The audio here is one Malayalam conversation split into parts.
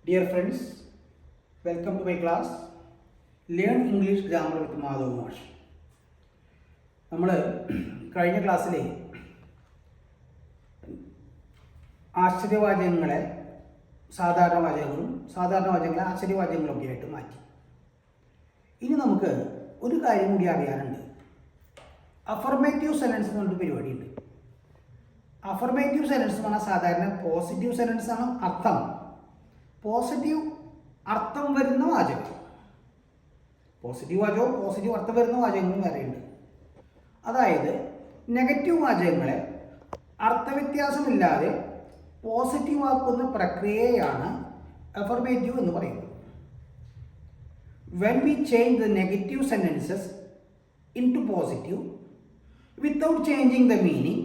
Dear friends, welcome to my class. Learn English Grammar with Madhav Mash. നമ്മൾ കഴിഞ്ഞ ക്ലാസ്സിലെ ആശ്ചര്യവാചകങ്ങളെ സാധാരണ വാചകങ്ങളെ ആശ്ചര്യവാചകങ്ങളൊക്കെ ആയിട്ട് മാറ്റി. ഇനി നമുക്ക് ഒരു കാര്യം കൂടി അറിയാനുണ്ട്. അഫർമേറ്റീവ് സെൻറ്റൻസ് എന്ന് പറഞ്ഞൊരു പരിപാടിയുണ്ട്. അഫർമേറ്റീവ് സെൻറ്റൻസ് എന്ന് പറഞ്ഞാൽ സാധാരണ പോസിറ്റീവ് സെൻറ്റൻസ് ആണ് അർത്ഥം. പോസിറ്റീവ് അർത്ഥം വരുന്ന വാചകം, പോസിറ്റീവ് വാചകവും പോസിറ്റീവ് അർത്ഥം വരുന്ന വാചകങ്ങളും വേറെയുണ്ട്. അതായത് നെഗറ്റീവ് വാചകങ്ങളെ അർത്ഥവ്യത്യാസമില്ലാതെ പോസിറ്റീവ് ആക്കുന്ന പ്രക്രിയയാണ് അഫർമേറ്റീവ് എന്ന് പറയുന്നത്. When we change the negative sentences into positive without changing the meaning,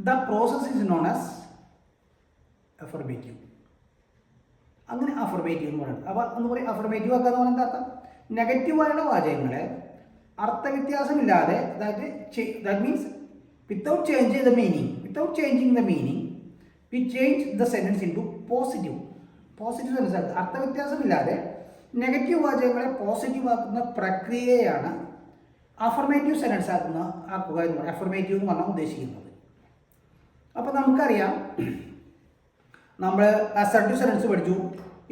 the process is known as affirmative. അങ്ങനെ അഫർമേറ്റീവ് എന്ന് പറയുന്നത്. അപ്പോൾ എന്ന് പറയും അഫർമേറ്റീവ് ആക്കുക എന്ന് പറയുന്നത് അർത്ഥം നെഗറ്റീവായുള്ള വാചകങ്ങളെ അർത്ഥവ്യത്യാസമില്ലാതെ, that means without changing the meaning we change the sentence into positive sentence. അർത്ഥവ്യത്യാസമില്ലാതെ നെഗറ്റീവ് വാചകങ്ങളെ പോസിറ്റീവ് ആക്കുന്ന പ്രക്രിയയാണ് അഫർമേറ്റീവ് സെൻറ്റൻസ് ആക്കുക എന്ന് പറയുന്നത്, അഫർമേറ്റീവ് എന്ന് പറഞ്ഞാൽ ഉദ്ദേശിക്കുന്നത്. അപ്പോൾ നമുക്കറിയാം, നമ്മൾ അസർട്ടീവ് സെൻറ്റൻസ് പഠിച്ചു,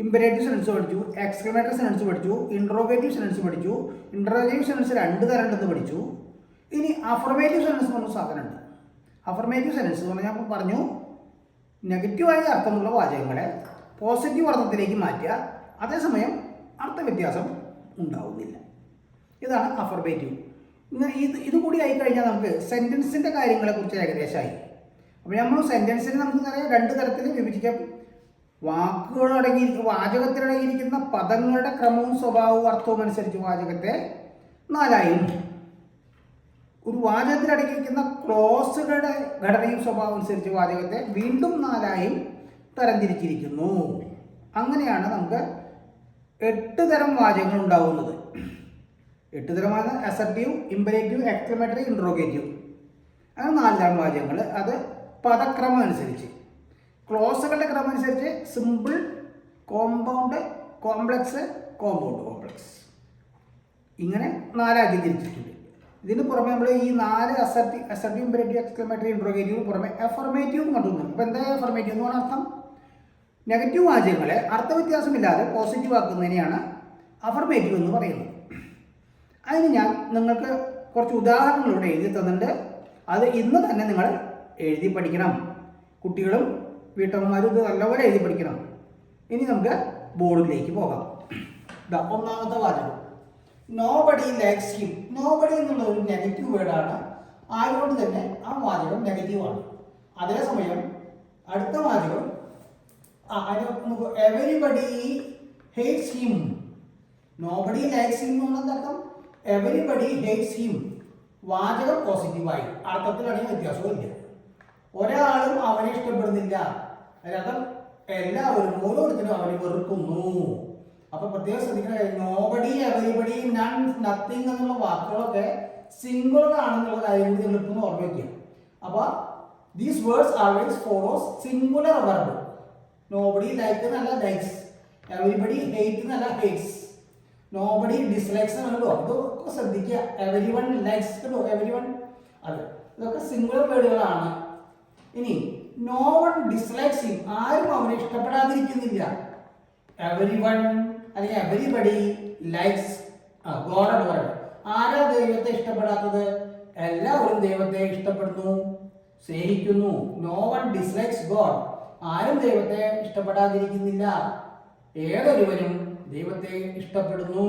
ഇമ്പരേറ്റീവ് സെൻറ്റൻസ് പഠിച്ചു, എക്സ്ക്ലമേറ്ററി സെൻറ്റൻസ് പഠിച്ചു, ഇൻട്രോഗേറ്റീവ് സെൻറ്റൻസ് പഠിച്ചു. ഇൻട്രോഗേറ്റീവ് സെൻറ്റൻസ് രണ്ട് തരം ഉണ്ടെന്ന് പഠിച്ചു. ഇനി അഫർമേറ്റീവ് സെൻറ്റൻസ് എന്ന് പറഞ്ഞ സാധനമുണ്ട്. അഫർമേറ്റീവ് സെൻറ്റൻസ് എന്ന് പറഞ്ഞാൽ ഞാൻ പറഞ്ഞു, നെഗറ്റീവായ അർത്ഥമുള്ള വാചകങ്ങളെ പോസിറ്റീവ് അർത്ഥത്തിലേക്ക് മാറ്റുക, അതേസമയം അർത്ഥവ്യത്യാസം ഉണ്ടാവുന്നില്ല. ഇതാണ് അഫർമേറ്റീവ്. ഇതുകൂടി ആയിക്കഴിഞ്ഞാൽ നമുക്ക് സെൻറ്റൻസിൻ്റെ കാര്യങ്ങളെക്കുറിച്ച് ഏകദേശമായി. അപ്പോൾ നമ്മൾ സെൻറ്റൻസിനെ നമുക്ക് രണ്ട് തരത്തിൽ വിഭജിക്കാം. വാചകത്തിലടങ്ങിയിരിക്കുന്ന പദങ്ങളുടെ ക്രമവും സ്വഭാവവും അർത്ഥവും അനുസരിച്ച് വാചകത്തെ നാലായും, ഒരു വാചകത്തിലടങ്ങിയിരിക്കുന്ന ക്ലോസുകളുടെ ഘടനയും സ്വഭാവം അനുസരിച്ച് വാചകത്തെ വീണ്ടും നാലായും തരംതിരിച്ചിരിക്കുന്നു. അങ്ങനെയാണ് നമുക്ക് 8 തരം വാചകങ്ങൾ ഉണ്ടാവുന്നത്. 8 തരമാണ് അസർട്ടീവ്, ഇമ്പരേറ്റീവ്, എക്സ്ക്ലമേറ്ററി, ഇൻട്രോഗേറ്റീവ്. അങ്ങനെ 4 തരം വാചകങ്ങൾ. അത് പദക്രമം അനുസരിച്ച്, ക്ലോസുകളുടെ ക്രമം അനുസരിച്ച് സിമ്പിൾ, കോമ്പൗണ്ട്, കോംപ്ലക്സ്, കോംപ്ലക്സ്, ഇങ്ങനെ 4 ആക്കി തിരിച്ചിട്ടുണ്ട്. ഇതിന് പുറമെ നമ്മൾ ഈ 4 അസർട്ടീവ്, ഇമ്പരേറ്റീവ്, എക്സ്ക്ലമേറ്ററി, ഇൻട്രോഗേറ്റീവ് പുറമെ എഫർമേറ്റീവ് കൊണ്ടുവന്നു. അപ്പോൾ എന്താ എഫർമേറ്റീവ് എന്ന് പറഞ്ഞാൽ അർത്ഥം? നെഗറ്റീവ് വാചകങ്ങളെ അർത്ഥവ്യത്യാസമില്ലാതെ പോസിറ്റീവ് ആക്കുന്നതിനെയാണ് അഫർമേറ്റീവ് എന്ന് പറയുന്നത്. അതിന് ഞാൻ നിങ്ങൾക്ക് കുറച്ച് ഉദാഹരണങ്ങളിലൂടെ എഴുതി തന്നിട്ടുണ്ട്. അത് ഇന്ന് തന്നെ നിങ്ങൾ എഴുതി പഠിക്കണം. കുട്ടികളും വീട്ടമ്മമാരും ഇത് നല്ലപോലെ എഴുതി പഠിക്കണം. ഇനി നമുക്ക് ബോർഡിലേക്ക് പോകാം. ഒന്നാമത്തെ വാചകം, നോബഡി ലൈക്സ് ഹിം. നോബഡി എന്നുള്ള ഒരു നെഗറ്റീവ് വേർഡാണ്, ആയതുകൊണ്ട് തന്നെ ആ വാചകം നെഗറ്റീവാണ്. അതേസമയം അടുത്ത വാചകം everybody hates him. Nobody likes him എന്ന് പറഞ്ഞാൽ അർത്ഥം എവരിബഡി ഹേറ്റ്സ് ഹിം. വാചകം പോസിറ്റീവായി, അർത്ഥത്തിലാണെങ്കിൽ വ്യത്യാസവും ഇല്ല. ഒരാളും അവനെ ഇഷ്ടപ്പെടുന്നില്ല, അതിനർത്ഥം എല്ലാവരും ഓരോരുത്തരും അവനെ വെറുക്കുന്നു. അപ്പൊ പ്രത്യേകം ശ്രദ്ധിക്കുന്ന കാര്യം, നോബഡി, എവരിബഡി, നൺ, നത്തിങ് എന്നുള്ള വാക്കുകളൊക്കെ സിംഗുലർ ആണെന്നുള്ള കാര്യം കൂടി എളുപ്പം ഓർമ്മ വയ്ക്കുക. അപ്പൊ these words always follows singular verb. Nobody like എന്നല്ല ലൈക്സ്, എവരിബഡി ഹേറ്റ് എന്നല്ല ഹേറ്റ്സ്, നോബഡി ഡിസ്ലൈക്സ് എന്നല്ലോ. ഇതൊക്കെ ശ്രദ്ധിക്കുക. എവരിവൺ ലൈക്സ് കേട്ടോ, എവരിവൺ, അത് ഇതൊക്കെ സിംഗുലർ വേർഡുകളാണ്. ഇനി നോ വൺ ഡിസ്ലൈക്സ് ഹിം, ആരും അവനെ ഇഷ്ടപ്പെടാതിരിക്കുന്നില്ല. എവരിവൺ അല്ലെങ്കിൽ എവരിബഡി ലൈക്സ് ഗോഡ് എന്ന് പറയുന്നത്. ആരാ ദൈവത്തെ ഇഷ്ടപ്പെടാത്തത്? എല്ലാവരും ദൈവത്തെ ഇഷ്ടപ്പെടുന്നു, സ്നേഹിക്കുന്നു. നോ വൺ ഡിസ്ലൈക്സ് ഗോഡ്, ആരും ദൈവത്തെ ഇഷ്ടപ്പെടാതിരിക്കുന്നില്ല, ഏതൊരുവരും ദൈവത്തെ ഇഷ്ടപ്പെടുന്നു.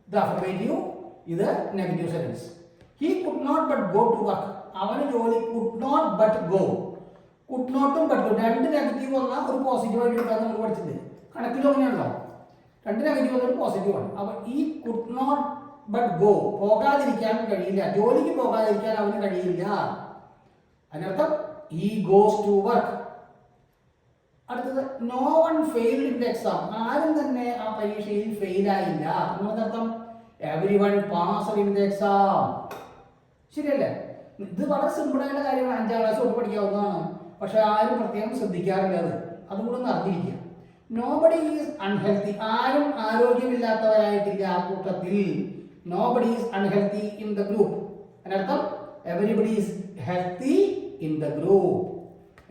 ഇത് അഫർമേറ്റീവ്, ഇത് negative sentence. He could not but go to work, അവന് ജോലി could not but go. Could നോട്ടും ബട്ടും രണ്ട് നെഗറ്റീവ് വന്നാൽ ഒരു പോസിറ്റീവ് ആയിട്ട് എടുക്കാൻ നമ്മൾ പഠിച്ചിട്ടുണ്ട്. കണക്കിലും അങ്ങനെയാണല്ലോ, 2 നെഗറ്റീവ് വന്നാൽ പോസിറ്റീവ് ആണ്. അപ്പോൾ ഈ കുഡ് നോട്ട് ബട്ട് ഗോ, പോകാതിരിക്കാൻ കഴിയില്ല, ജോലിക്ക് പോകാതിരിക്കാൻ അവന് കഴിയില്ല. അതിനർത്ഥം ഹി ഗോസ് ടു വർക്ക്. അടുത്തത് no one failed in the exam, ആരും തന്നെ ആ പരീക്ഷയിൽ ഫെയിലായില്ല എന്നർത്ഥം everyone passed in the exam. ശരിയല്ലേ? ഇത് വളരെ സിമ്പിളായിട്ടുള്ള കാര്യമാണ്, 5ാം ക്ലാസ് തൊട്ട് പഠിക്കാവുന്നതാണ്. പക്ഷെ ആരും പ്രത്യേകം ശ്രദ്ധിക്കാറില്ല. അതും കൂടെ ഒന്ന് അറിഞ്ഞിരിക്കുക. Nobody is unhealthy. ആരും ആരോഗ്യമില്ലാത്തവരായിട്ടില്ല ആ കൂട്ടത്തിൽ. Nobody is unhealthy in the group. അതിനർത്ഥം everybody is healthy in the group.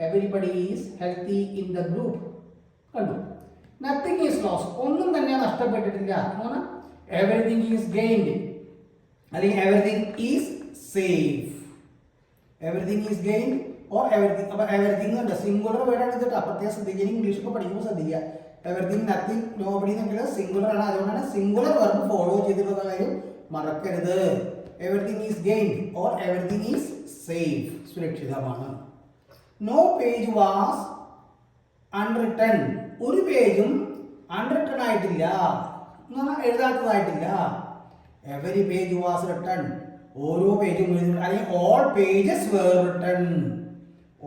Everybody is healthy in the group. കണ്ടു. Nothing is lost. ഒന്നും തന്നെ നഷ്ടപ്പെട്ടിട്ടില്ല. എവരിതിങ് ഈസ് ഗെയിൻഡ് അല്ലെങ്കിൽ everything is safe. Everything is gained or everything. അപ്പോൾ എവരിതിങ് ഉണ്ട് സിംഗുലർ വേർഡാണ് ഇത്. പ്രത്യേകം ശ്രദ്ധിക്കുക. ഇംഗ്ലീഷ് ഒക്കെ പഠിക്കുമ്പോൾ ശ്രദ്ധിക്കുക. എവരിതിങ് നത്തിങ് നോബഡി എന്നെങ്കിൽ സിംഗുലർ ആണ്. അതുകൊണ്ടാണ് സിംഗുലർ വെർബ് ഫോളോ ചെയ്തിട്ടുള്ള കാര്യം മറക്കരുത്. Everything is gained or everything is safe. സുരക്ഷിതമാണ്. No page was unwritten. ഒരു പേജും അൺറിട്ടൺ ആയിട്ടില്ല എന്ന് പറഞ്ഞാൽ എഴുതാത്തതായിട്ടില്ല. Every page was written. ഓരോ പേജും എഴുതി. അല്ലെങ്കിൽ all pages were written.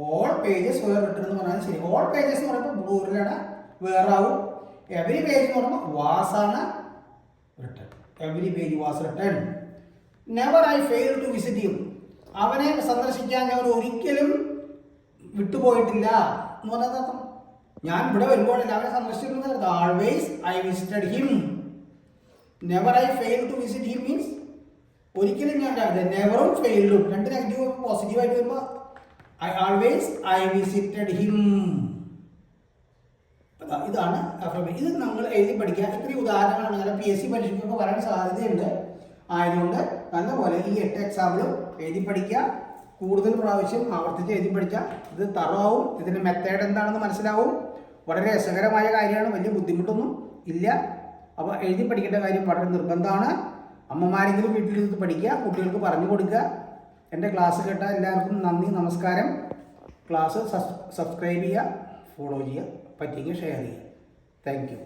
All pages were written എന്ന് പറഞ്ഞാൽ ശരി. ഓൾ പേജസ് എന്ന് പറയുമ്പോൾ ബ്ലൂറിലാണ് വേറാവും. എവരി പേജ് എന്ന് പറയുമ്പോൾ വാസ് ആണ് written. Every page was written. Never I fail to visit him. അവനെ സന്ദർശിക്കാൻ ഞാൻ ഒരിക്കലും വിട്ടുപോയിട്ടില്ല എന്ന് പറഞ്ഞാൽ ഞാൻ ഇവിടെ വരുമ്പോഴല്ല അവനെ സന്ദർശിക്കുന്നത്. Always I visited him. Never I fail to visit him means ഒരിക്കലും ഞാൻ നെവറും ഫെയിൽഡും രണ്ട് നെഗറ്റീവ് പോസിറ്റീവായിട്ട് വരുമ്പോൾ ഐ വിസിറ്റഡ് ഹിം. ഇതാണ് ഇത് നമ്മൾ എഴുതി പഠിക്കുക. ഇത്രയും ഉദാഹരണങ്ങളാണ് അങ്ങനെ PSC പരീക്ഷയ്ക്കൊക്കെ വരാൻ സാധ്യതയുണ്ട്. ആയതുകൊണ്ട് നല്ലപോലെ ഈ 8 എക്സാമ്പിളും എഴുതി പഠിക്കുക. കൂടുതൽ പ്രാവശ്യം ആവർത്തിച്ച് എഴുതി പഠിച്ചാൽ ഇത് തറവാവും. ഇതിൻ്റെ മെത്തേഡ് എന്താണെന്ന് മനസ്സിലാവും. വളരെ രസകരമായ കാര്യമാണ്. വലിയ ബുദ്ധിമുട്ടൊന്നും ഇല്ല. അപ്പോൾ എഴുതി പഠിക്കേണ്ട കാര്യം വളരെ നിർബന്ധമാണ്. അമ്മമാരെങ്കിലും വീട്ടിലിരുന്ന് പഠിക്കുക. കുട്ടികൾക്ക് പറഞ്ഞു കൊടുക്കുക. എൻ്റെ ക്ലാസ് കേട്ട എല്ലാവർക്കും നന്ദി, നമസ്കാരം. ക്ലാസ് സബ്സ്ക്രൈബ് ചെയ്യുക, ഫോളോ ചെയ്യുക, പറ്റിയെങ്കിൽ ഷെയർ ചെയ്യുക. Thank you.